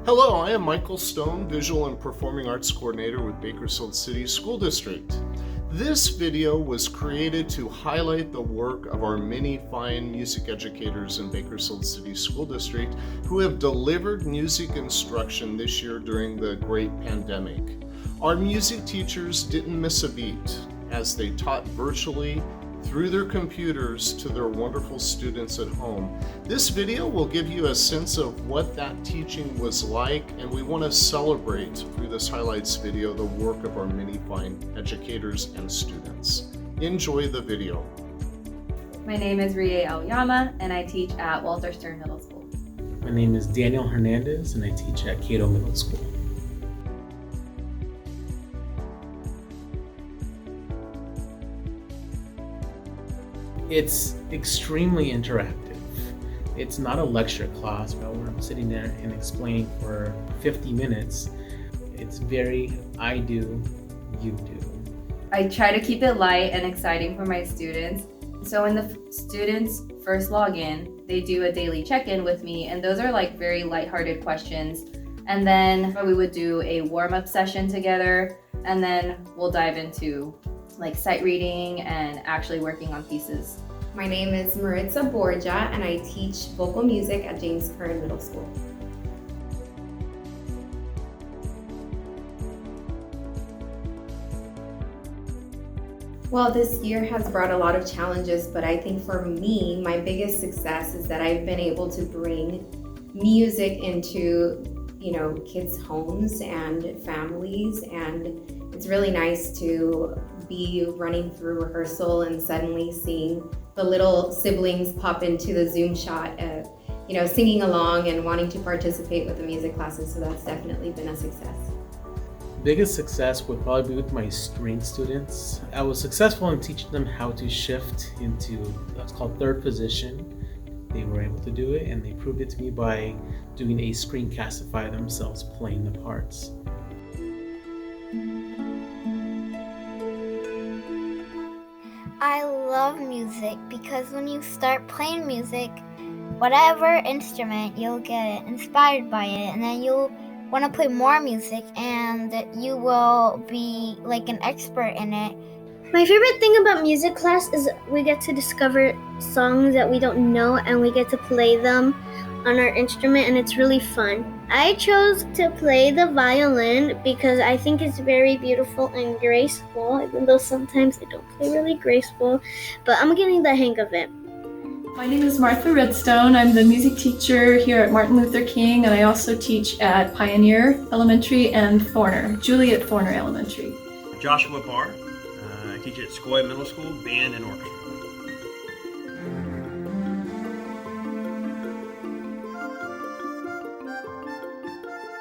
Hello, I am Michael Stone, Visual and Performing Arts Coordinator with Bakersfield City School District. This video was created to highlight the work of our many fine music educators in Bakersfield City School District who have delivered music instruction this year during the great pandemic. Our music teachers didn't miss a beat as they taught virtually through their computers to their wonderful students at home. This video will give you a sense of what that teaching was like, and we want to celebrate through this highlights video the work of our many fine educators and students. Enjoy the video. My name is Rie Aoyama, and I teach at Walter Stern Middle School. My name is Daniel Hernandez, and I teach at Cato Middle School. It's extremely interactive. It's not a lecture class where I'm sitting there and explaining for 50 minutes. It's very I do, you do. I try to keep it light and exciting for my students. So when the students first log in, they do a daily check-in with me, and those are like very lighthearted questions. And then we would do a warm-up session together, and then we'll dive into like sight reading and actually working on pieces. My name is Maritza Borgia, and I teach vocal music at James Curran Middle School. Well, this year has brought a lot of challenges, but I think for me, my biggest success is that I've been able to bring music into, kids' homes and families, and it's really nice to be running through rehearsal and suddenly seeing the little siblings pop into the Zoom shot, singing along and wanting to participate with the music classes. So that's definitely been a success. Biggest success would probably be with my string students. I was successful in teaching them how to shift into what's called third position. They were able to do it, and they proved it to me by doing a screencastify themselves playing the parts. I love music because when you start playing music, whatever instrument, you'll get inspired by it, and then you'll want to play more music, and you will be like an expert in it. My favorite thing about music class is we get to discover songs that we don't know, and we get to play them on our instrument, and it's really fun. I chose to play the violin because I think it's very beautiful and graceful, even though sometimes I don't play really graceful, but I'm getting the hang of it. My name is Martha Redstone. I'm the music teacher here at Martin Luther King, and I also teach at Pioneer Elementary and Juliet Forner Elementary. Joshua Barr. I teach at Sequoia Middle School, band and orchestra.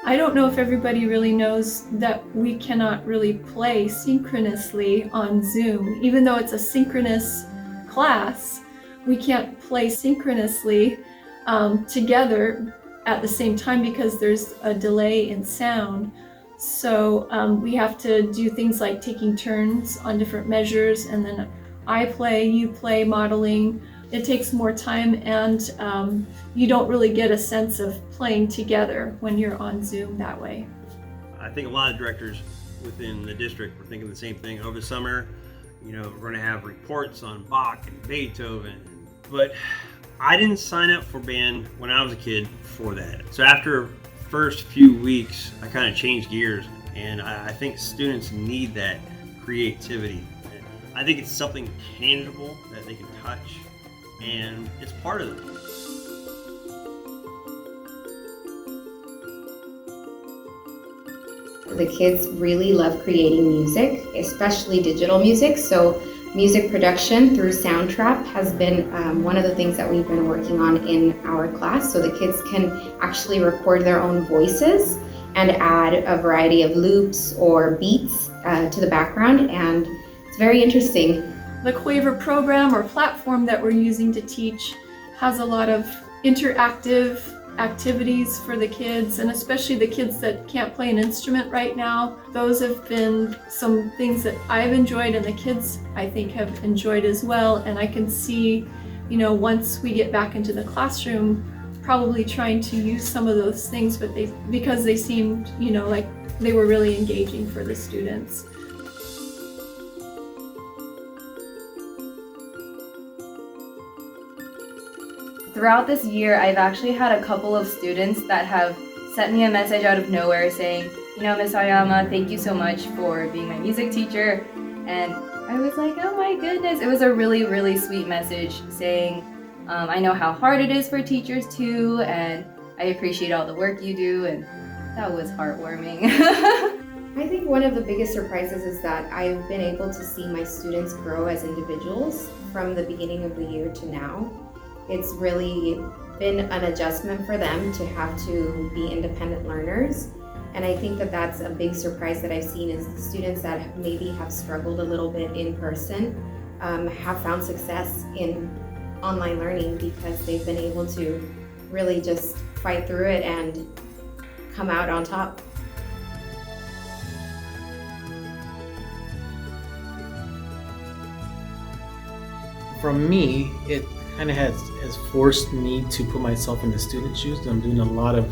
I don't know if everybody really knows that we cannot really play synchronously on Zoom. Even though it's a synchronous class, we can't play synchronously together at the same time because there's a delay in sound. So we have to do things like taking turns on different measures, and then I play, you play, modeling. It takes more time, and you don't really get a sense of playing together when you're on Zoom that way. I think a lot of directors within the district were thinking the same thing over the summer. We're going to have reports on Bach and Beethoven, but I didn't sign up for band when I was a kid for that. So after first few weeks, I kind of changed gears, and I think students need that creativity. I think it's something tangible that they can touch, and it's part of them. The kids really love creating music, especially digital music. So music production through Soundtrap has been one of the things that we've been working on in our class. So the kids can actually record their own voices and add a variety of loops or beats to the background, and it's very interesting. The Quaver program or platform that we're using to teach has a lot of interactive activities for the kids, and especially the kids that can't play an instrument right now. Those have been some things that I've enjoyed, and the kids I think have enjoyed as well. And I can see, once we get back into the classroom, probably trying to use some of those things, but because they seemed, like they were really engaging for the students. Throughout this year, I've actually had a couple of students that have sent me a message out of nowhere saying, Miss Ayama, thank you so much for being my music teacher. And I was like, oh my goodness. It was a really, really sweet message saying, I know how hard it is for teachers too, and I appreciate all the work you do, and that was heartwarming. I think one of the biggest surprises is that I've been able to see my students grow as individuals from the beginning of the year to now. It's really been an adjustment for them to have to be independent learners. And I think that that's a big surprise that I've seen is the students that maybe have struggled a little bit in person have found success in online learning because they've been able to really just fight through it and come out on top. From me, it kind of has forced me to put myself in the student's shoes. I'm doing a lot of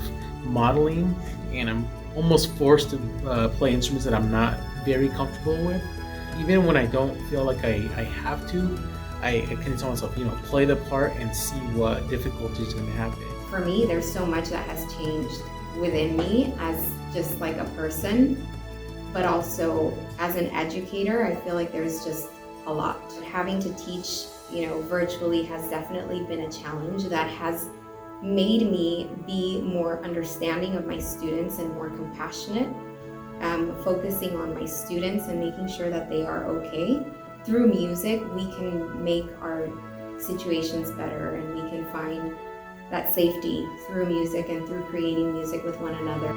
modeling, and I'm almost forced to play instruments that I'm not very comfortable with. Even when I don't feel like I have to, I can tell myself, play the part and see what difficulty is going to happen. For me, there's so much that has changed within me as just like a person, but also as an educator, I feel like there's just a lot. Having to teach, virtually has definitely been a challenge that has made me be more understanding of my students and more compassionate, focusing on my students and making sure that they are okay. Through music, we can make our situations better, and we can find that safety through music and through creating music with one another.